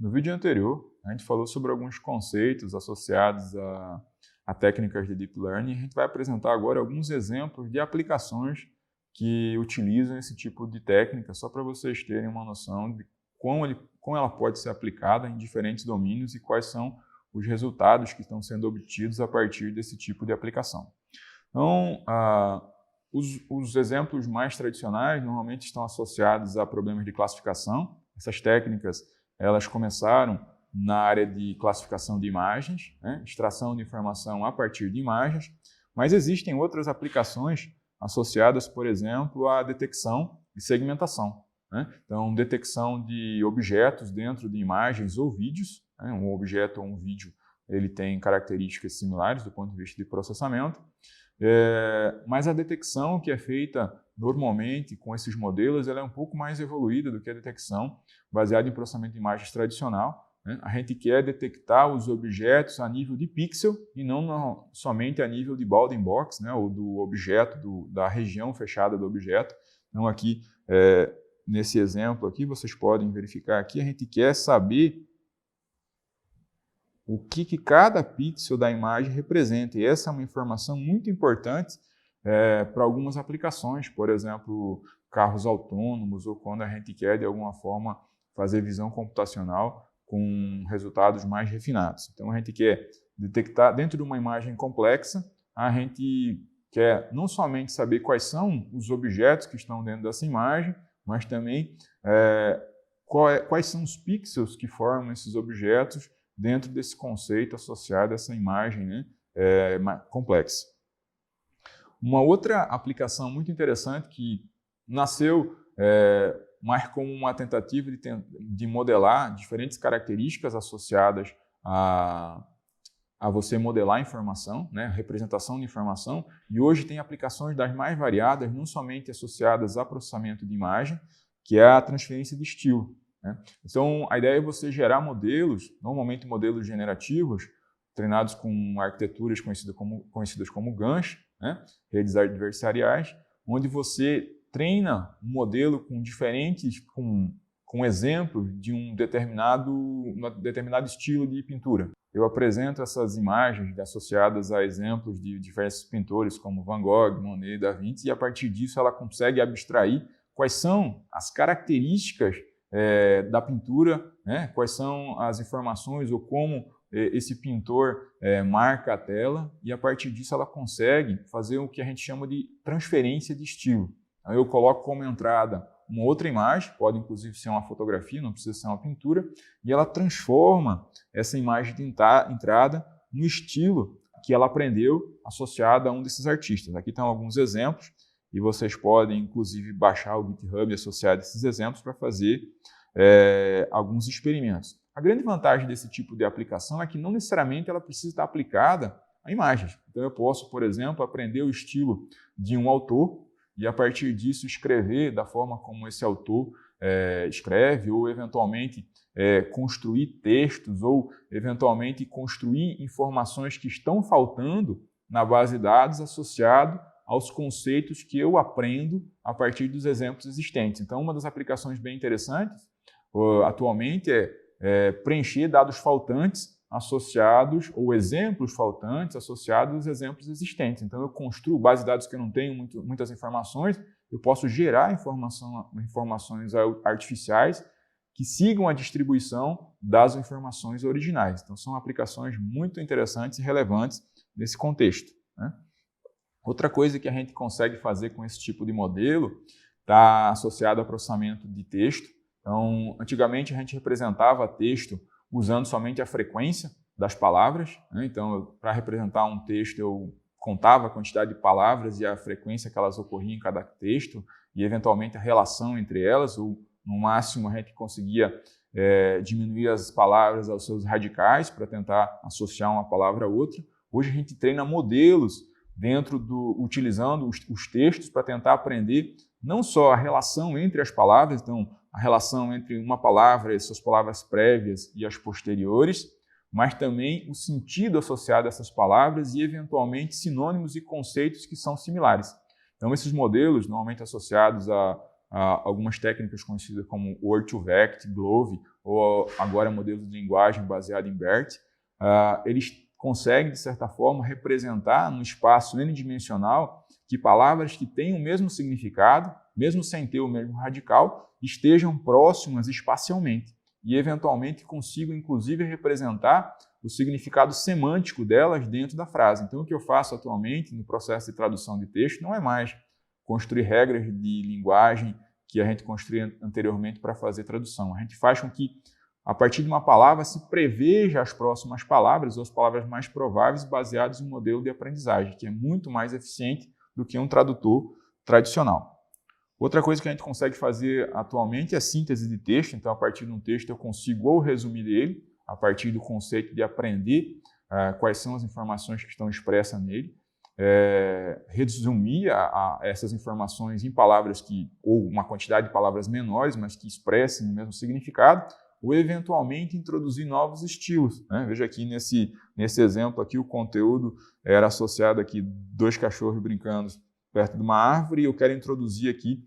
No vídeo anterior, a gente falou sobre alguns conceitos associados a técnicas de Deep Learning. A gente vai apresentar agora alguns exemplos de aplicações que utilizam esse tipo de técnica, só para vocês terem uma noção de como ela pode ser aplicada em diferentes domínios e quais são os resultados que estão sendo obtidos a partir desse tipo de aplicação. Então, os exemplos mais tradicionais normalmente estão associados a problemas de classificação. Essas técnicas elas começaram na área de classificação de imagens, né? Extração de informação a partir de imagens, mas existem outras aplicações associadas, por exemplo, à detecção e segmentação, né? Então, detecção de objetos dentro de imagens ou vídeos, né? Um objeto ou um vídeo ele tem características similares do ponto de vista de processamento, mas a detecção que é feita normalmente com esses modelos ela é um pouco mais evoluída do que a detecção baseada em processamento de imagens tradicional, né? A gente quer detectar os objetos a nível de pixel e não somente a nível de bounding box, né? Ou do objeto, da região fechada do objeto. Então aqui, nesse exemplo aqui, vocês podem verificar aqui, a gente quer saber o que cada pixel da imagem representa. E essa é uma informação muito importante para algumas aplicações, por exemplo, carros autônomos ou quando a gente quer, de alguma forma, fazer visão computacional com resultados mais refinados. Então, a gente quer detectar, dentro de uma imagem complexa, a gente quer não somente saber quais são os objetos que estão dentro dessa imagem, mas também quais são os pixels que formam esses objetos dentro desse conceito associado a essa imagem, né, complexa. Uma outra aplicação muito interessante que nasceu mais como uma tentativa de modelar diferentes características associadas a você modelar informação, né, representação de informação, e hoje tem aplicações das mais variadas, não somente associadas a processamento de imagem, que é a transferência de estilo, né? Então, a ideia é você gerar modelos, normalmente modelos generativos, treinados com arquiteturas conhecidas como GANs, né? Redes adversariais, onde você treina um modelo com exemplos de um determinado estilo de pintura. Eu apresento essas imagens associadas a exemplos de diversos pintores como Van Gogh, Monet, Da Vinci, e a partir disso ela consegue abstrair quais são as características da pintura, né? Quais são as informações ou como esse pintor marca a tela, e a partir disso ela consegue fazer o que a gente chama de transferência de estilo. Então, eu coloco como entrada uma outra imagem, pode inclusive ser uma fotografia, não precisa ser uma pintura, e ela transforma essa imagem de entrada no estilo que ela aprendeu associado a um desses artistas. Aqui estão alguns exemplos, e vocês podem, inclusive, baixar o GitHub associado a esses exemplos para fazer alguns experimentos. A grande vantagem desse tipo de aplicação é que não necessariamente ela precisa estar aplicada a imagens. Então, eu posso, por exemplo, aprender o estilo de um autor e, a partir disso, escrever da forma como esse autor escreve, ou, eventualmente, construir textos, ou, eventualmente, construir informações que estão faltando na base de dados associado aos conceitos que eu aprendo a partir dos exemplos existentes. Então, uma das aplicações bem interessantes atualmente é preencher dados faltantes associados, ou exemplos faltantes associados aos exemplos existentes. Então, eu construo base de dados que eu não tenho muitas informações, eu posso gerar informações artificiais que sigam a distribuição das informações originais. Então, são aplicações muito interessantes e relevantes nesse contexto, né? Outra coisa que a gente consegue fazer com esse tipo de modelo está associado ao processamento de texto. Então, antigamente a gente representava texto usando somente a frequência das palavras, né? Então, para representar um texto, eu contava a quantidade de palavras e a frequência que elas ocorriam em cada texto e, eventualmente, a relação entre elas, ou, no máximo, a gente conseguia diminuir as palavras aos seus radicais para tentar associar uma palavra a outra. Hoje a gente treina modelos utilizando os textos para tentar aprender não só a relação entre as palavras, então a relação entre uma palavra e suas palavras prévias e as posteriores, mas também o sentido associado a essas palavras e, eventualmente, sinônimos e conceitos que são similares. Então, esses modelos, normalmente associados a algumas técnicas conhecidas como Word2Vec, GLOVE, ou agora modelos de linguagem baseado em BERT, eles conseguem, de certa forma, representar no espaço n-dimensional que palavras que têm o mesmo significado, mesmo sem ter o mesmo radical, estejam próximas espacialmente e, eventualmente, consigam, inclusive, representar o significado semântico delas dentro da frase. Então, o que eu faço atualmente no processo de tradução de texto não é mais construir regras de linguagem que a gente construía anteriormente para fazer tradução. A gente faz com que, a partir de uma palavra, se preveja as próximas palavras ou as palavras mais prováveis baseadas em um modelo de aprendizagem, que é muito mais eficiente do que um tradutor tradicional. Outra coisa que a gente consegue fazer atualmente é síntese de texto. Então, a partir de um texto, eu consigo ou resumir ele, a partir do conceito de aprender quais são as informações que estão expressas nele, resumir essas informações em palavras ou uma quantidade de palavras menores, mas que expressem o mesmo significado, ou eventualmente introduzir novos estilos, né? Veja aqui nesse exemplo aqui, o conteúdo era associado aqui 2 cachorros brincando perto de uma árvore, e eu quero introduzir aqui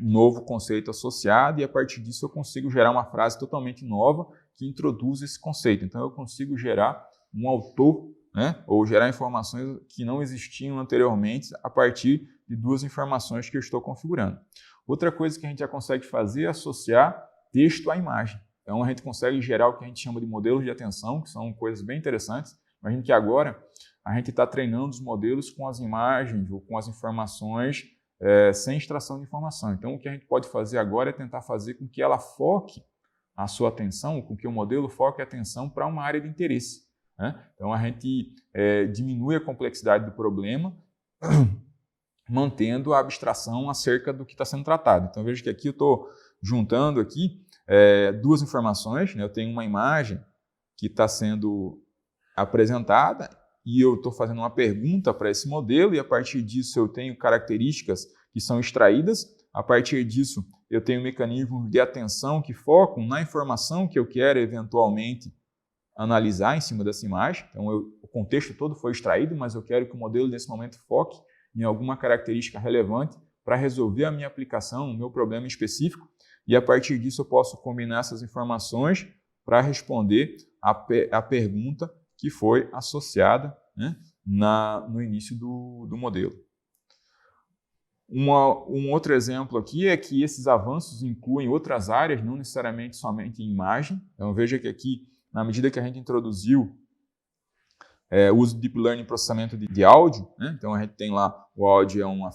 um novo conceito associado, e a partir disso eu consigo gerar uma frase totalmente nova que introduz esse conceito. Então eu consigo gerar um autor, né, ou gerar informações que não existiam anteriormente a partir de 2 informações que eu estou configurando. Outra coisa que a gente já consegue fazer é associar texto à imagem. Então a gente consegue gerar o que a gente chama de modelos de atenção, que são coisas bem interessantes. Imagine que agora a gente está treinando os modelos com as imagens ou com as informações sem extração de informação. Então o que a gente pode fazer agora é tentar fazer com que ela foque a sua atenção, com que o modelo foque a atenção para uma área de interesse, né? Então a gente diminui a complexidade do problema, mantendo a abstração acerca do que está sendo tratado. Então veja que aqui eu estou juntando aqui 2 informações, né? Eu tenho uma imagem que está sendo apresentada e eu estou fazendo uma pergunta para esse modelo, e a partir disso eu tenho características que são extraídas. A partir disso eu tenho mecanismos de atenção que focam na informação que eu quero eventualmente analisar em cima dessa imagem. Então o contexto todo foi extraído, mas eu quero que o modelo nesse momento foque em alguma característica relevante para resolver a minha aplicação, o meu problema específico, e a partir disso eu posso combinar essas informações para responder a pergunta que foi associada, né, no início do modelo. Um outro exemplo aqui é que esses avanços incluem outras áreas, não necessariamente somente em imagem. Então veja que aqui, na medida que a gente introduziu o uso de Deep Learning em processamento de áudio, né? Então a gente tem lá, o áudio é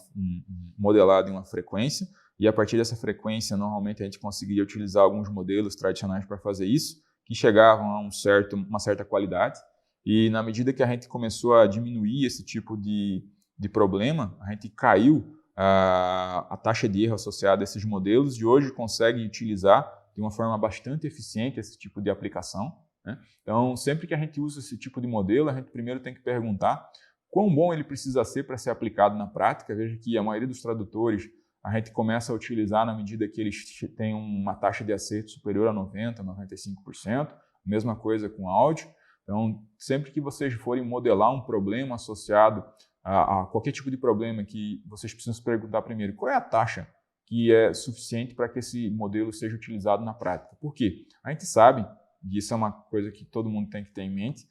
modelado em uma frequência, e a partir dessa frequência, normalmente a gente conseguiria utilizar alguns modelos tradicionais para fazer isso, que chegavam a uma certa qualidade, e na medida que a gente começou a diminuir esse tipo de problema, a gente caiu a taxa de erro associada a esses modelos, e hoje consegue utilizar de uma forma bastante eficiente esse tipo de aplicação, né? Então, sempre que a gente usa esse tipo de modelo, a gente primeiro tem que perguntar quão bom ele precisa ser para ser aplicado na prática. Veja que a maioria dos tradutores a gente começa a utilizar na medida que eles têm uma taxa de acerto superior a 90%, 95%. Mesma coisa com áudio. Então, sempre que vocês forem modelar um problema associado a qualquer tipo de problema, que vocês precisam se perguntar primeiro qual é a taxa que é suficiente para que esse modelo seja utilizado na prática. Por quê? A gente sabe, e isso é uma coisa que todo mundo tem que ter em mente,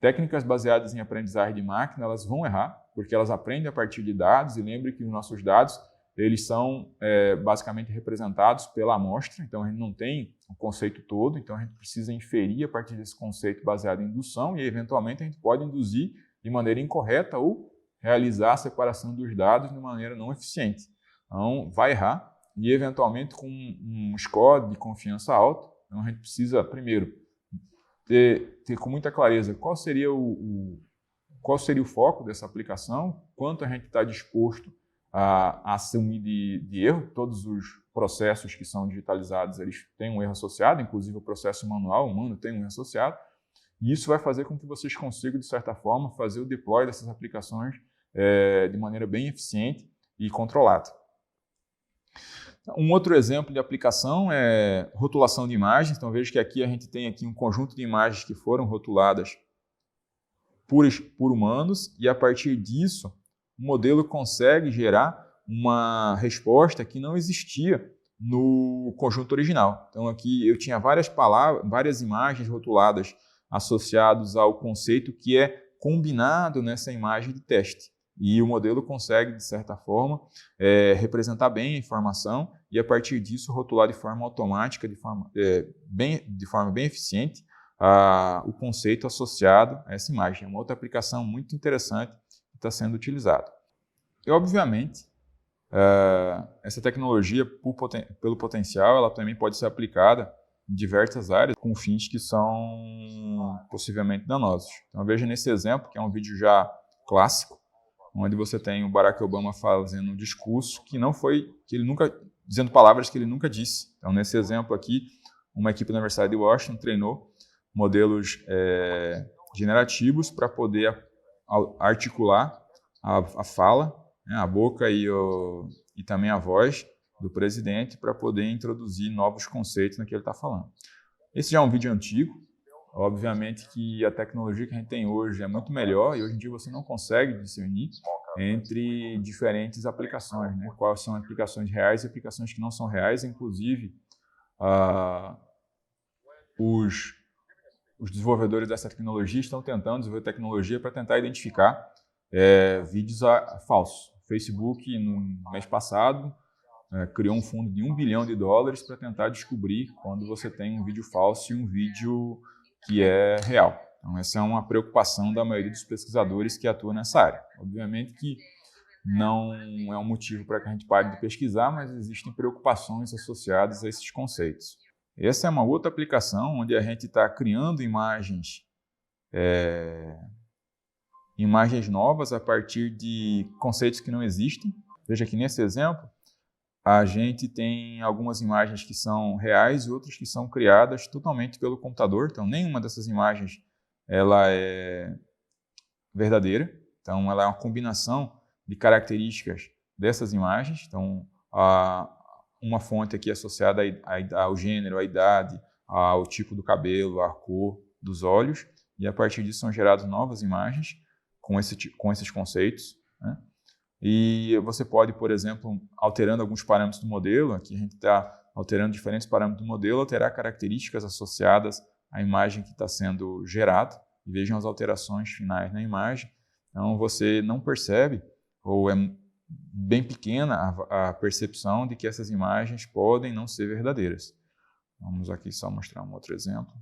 técnicas baseadas em aprendizagem de máquina, elas vão errar, porque elas aprendem a partir de dados, e lembre que os nossos dados, eles são basicamente representados pela amostra, então a gente não tem o conceito todo, então a gente precisa inferir a partir desse conceito baseado em indução, e eventualmente a gente pode induzir de maneira incorreta ou realizar a separação dos dados de maneira não eficiente. Então vai errar, e eventualmente com um score de confiança alto. Então a gente precisa, primeiro, ter com muita clareza qual seria o foco dessa aplicação, quanto a gente está disposto a assumir de erro. Todos os processos que são digitalizados, eles têm um erro associado, inclusive o processo manual humano tem um erro associado, e isso vai fazer com que vocês consigam, de certa forma, fazer o deploy dessas aplicações de maneira bem eficiente e controlada. Um outro exemplo de aplicação é rotulação de imagens. Então veja que aqui a gente tem aqui um conjunto de imagens que foram rotuladas por humanos, e a partir disso o modelo consegue gerar uma resposta que não existia no conjunto original. Então aqui eu tinha várias palavras, várias imagens rotuladas associadas ao conceito que é combinado nessa imagem de teste. E o modelo consegue, de certa forma, representar bem a informação e, a partir disso, rotular de forma automática, de forma bem eficiente, o conceito associado a essa imagem. É uma outra aplicação muito interessante que está sendo utilizada. E, obviamente, essa tecnologia, pelo potencial, ela também pode ser aplicada em diversas áreas com fins que são possivelmente danosos. Então, veja nesse exemplo, que é um vídeo já clássico, onde você tem o Barack Obama fazendo um discurso dizendo palavras que ele nunca disse. Então, nesse exemplo aqui, uma equipe da Universidade de Washington treinou modelos generativos para poder articular a fala, né, a boca e também a voz do presidente para poder introduzir novos conceitos no que ele está falando. Esse já é um vídeo antigo. Obviamente que a tecnologia que a gente tem hoje é muito melhor e hoje em dia você não consegue discernir entre diferentes aplicações, né? Quais são aplicações reais e aplicações que não são reais. Inclusive, os desenvolvedores dessa tecnologia estão tentando desenvolver tecnologia para tentar identificar vídeos falsos. O Facebook, no mês passado, criou um fundo de $1 bilhão para tentar descobrir quando você tem um vídeo falso e um vídeo que é real. Então, essa é uma preocupação da maioria dos pesquisadores que atuam nessa área. Obviamente que não é um motivo para que a gente pare de pesquisar, mas existem preocupações associadas a esses conceitos. Essa é uma outra aplicação onde a gente está criando imagens novas a partir de conceitos que não existem. Veja que nesse exemplo, a gente tem algumas imagens que são reais e outras que são criadas totalmente pelo computador. Então, nenhuma dessas imagens ela é verdadeira. Então, ela é uma combinação de características dessas imagens. Então, uma fonte aqui associada ao gênero, à idade, ao tipo do cabelo, à cor dos olhos. E, a partir disso, são geradas novas imagens com esses conceitos, né? E você pode, por exemplo, alterando alguns parâmetros do modelo, aqui a gente está alterando diferentes parâmetros do modelo, alterar características associadas à imagem que está sendo gerada, e vejam as alterações finais na imagem. Então, você não percebe, ou é bem pequena a percepção de que essas imagens podem não ser verdadeiras. Vamos aqui só mostrar um outro exemplo.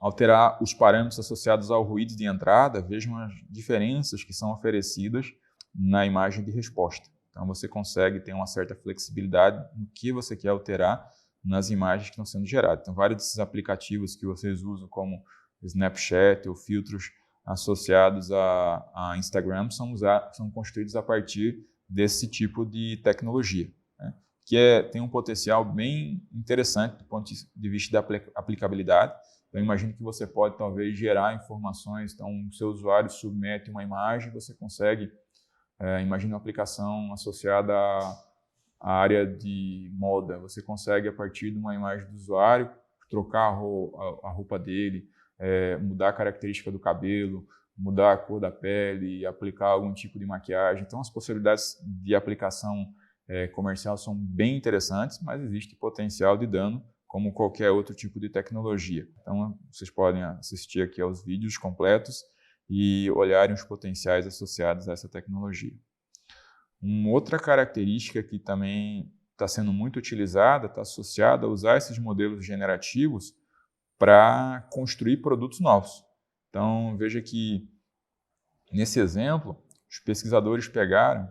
Alterar os parâmetros associados ao ruído de entrada, vejam as diferenças que são oferecidas na imagem de resposta. Então, você consegue ter uma certa flexibilidade no que você quer alterar nas imagens que estão sendo geradas. Então, vários desses aplicativos que vocês usam, como Snapchat ou filtros associados a Instagram, são construídos a partir desse tipo de tecnologia, né? Que tem um potencial bem interessante do ponto de vista da aplicabilidade. Eu imagino que você pode, talvez, gerar informações. Então, o seu usuário submete uma imagem, você consegue, imagina uma aplicação associada à área de moda. Você consegue, a partir de uma imagem do usuário, trocar a roupa dele, mudar a característica do cabelo, mudar a cor da pele, aplicar algum tipo de maquiagem. Então, as possibilidades de aplicação comercial são bem interessantes, mas existe potencial de dano, como qualquer outro tipo de tecnologia. Então, vocês podem assistir aqui aos vídeos completos e olharem os potenciais associados a essa tecnologia. Uma outra característica que também está sendo muito utilizada, está associada a usar esses modelos generativos para construir produtos novos. Então, veja que, nesse exemplo, os pesquisadores pegaram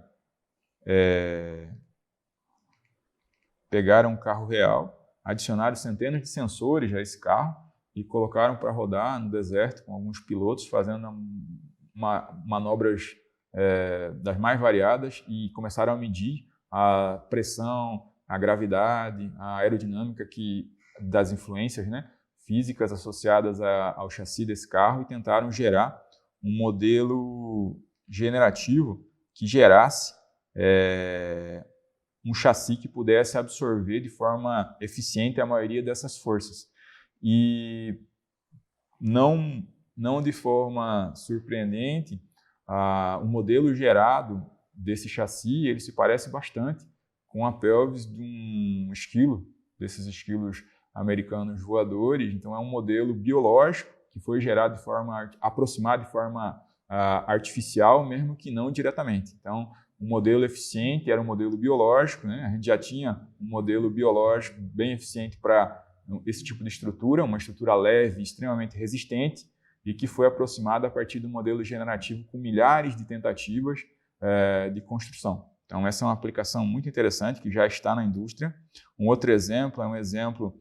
um carro real, adicionaram centenas de sensores a esse carro e colocaram para rodar no deserto com alguns pilotos fazendo manobras das mais variadas e começaram a medir a pressão, a gravidade, a aerodinâmica das influências, né, físicas associadas ao chassi desse carro e tentaram gerar um modelo generativo que gerasse um chassi que pudesse absorver de forma eficiente a maioria dessas forças. E não de forma surpreendente, o modelo gerado desse chassi, ele se parece bastante com a pelvis de um esquilo, desses esquilos americanos voadores. Então é um modelo biológico que foi gerado de forma aproximado de forma artificial, mesmo que não diretamente. Então, um modelo eficiente era um modelo biológico, né? A gente já tinha um modelo biológico bem eficiente para esse tipo de estrutura, uma estrutura leve, extremamente resistente, e que foi aproximada a partir do modelo generativo com milhares de tentativas de construção. Então, essa é uma aplicação muito interessante que já está na indústria. Um outro exemplo é um exemplo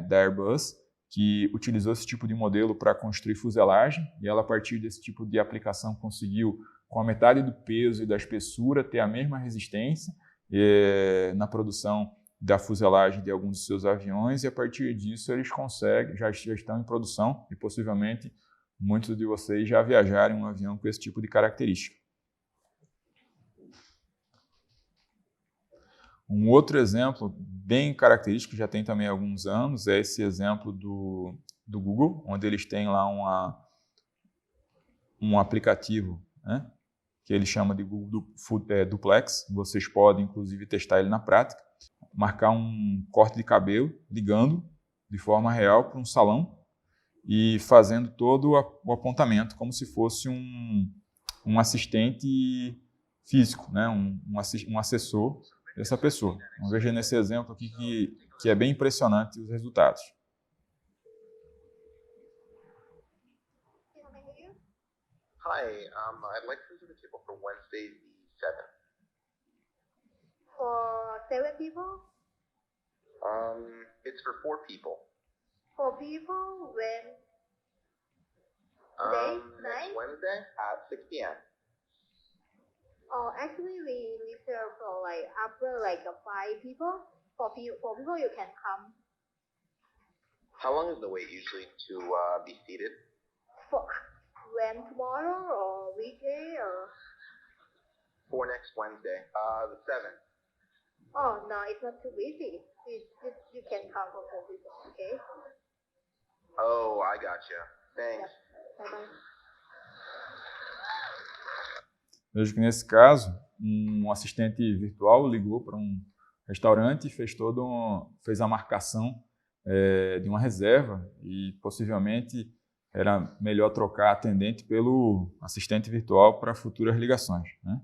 da Airbus, que utilizou esse tipo de modelo para construir fuselagem, e ela, a partir desse tipo de aplicação, conseguiu, com a metade do peso e da espessura, ter a mesma resistência na produção da fuselagem de alguns dos seus aviões, e a partir disso eles conseguem, já estão em produção, e possivelmente muitos de vocês já viajaram em um avião com esse tipo de característica. Um outro exemplo bem característico, já tem também há alguns anos, é esse exemplo do Google, onde eles têm lá um aplicativo, né, que ele chama de Google Duplex. Vocês podem, inclusive, testar ele na prática. Marcar um corte de cabelo, ligando de forma real para um salão e fazendo todo o apontamento, como se fosse um assistente físico, né, um assessor dessa pessoa. Vamos ver nesse exemplo aqui que é bem impressionante os resultados. Hi, I'd like to reserve a table for Wednesday the 7th. For 7 people? It's for 4 people. 4 people? When? Today? Next Night? Wednesday at 6 p.m. Oh, actually, we reserve for after 5 people. For people, you can come. How long is the wait usually to be seated? For when, tomorrow or weekday or? For next Wednesday, the 7th. Oh no, it's not too busy. You can come for 4 people, okay? Oh, I gotcha. Thanks. Bye bye. Vejo que nesse caso, um assistente virtual ligou para um restaurante e fez a marcação de uma reserva, e possivelmente era melhor trocar atendente pelo assistente virtual para futuras ligações, né?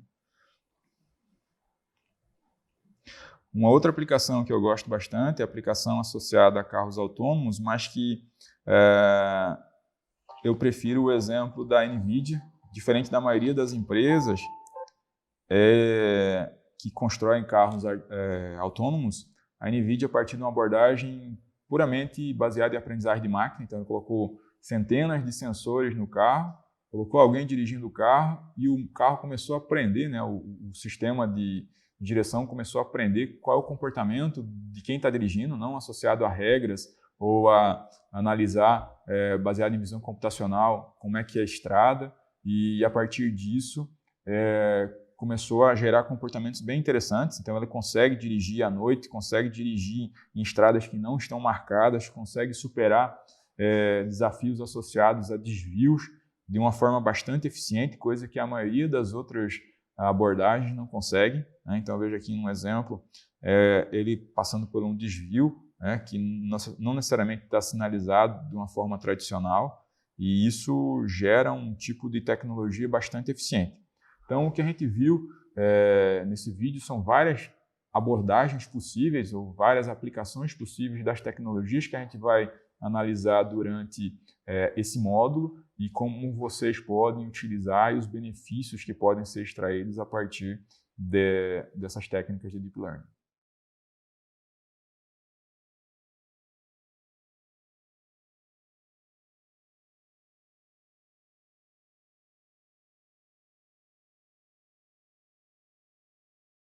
Uma outra aplicação que eu gosto bastante é a aplicação associada a carros autônomos, mas que eu prefiro o exemplo da NVIDIA. Diferente da maioria das empresas que constroem carros autônomos, a NVIDIA, a partir de uma abordagem puramente baseada em aprendizagem de máquina, então ele colocou centenas de sensores no carro, colocou alguém dirigindo o carro e o carro começou a aprender, né, o sistema de direção começou a aprender qual é o comportamento de quem está dirigindo, não associado a regras ou a analisar, baseado em visão computacional, como é que é a estrada. E a partir disso, começou a gerar comportamentos bem interessantes. Então, ela consegue dirigir à noite, consegue dirigir em estradas que não estão marcadas, consegue superar desafios associados a desvios de uma forma bastante eficiente, coisa que a maioria das outras abordagens não consegue, né? Então, veja aqui um exemplo, ele passando por um desvio, né, que não necessariamente está sinalizado de uma forma tradicional, e isso gera um tipo de tecnologia bastante eficiente. Então, o que a gente viu nesse vídeo são várias abordagens possíveis ou várias aplicações possíveis das tecnologias que a gente vai analisar durante esse módulo e como vocês podem utilizar e os benefícios que podem ser extraídos a partir dessas técnicas de Deep Learning.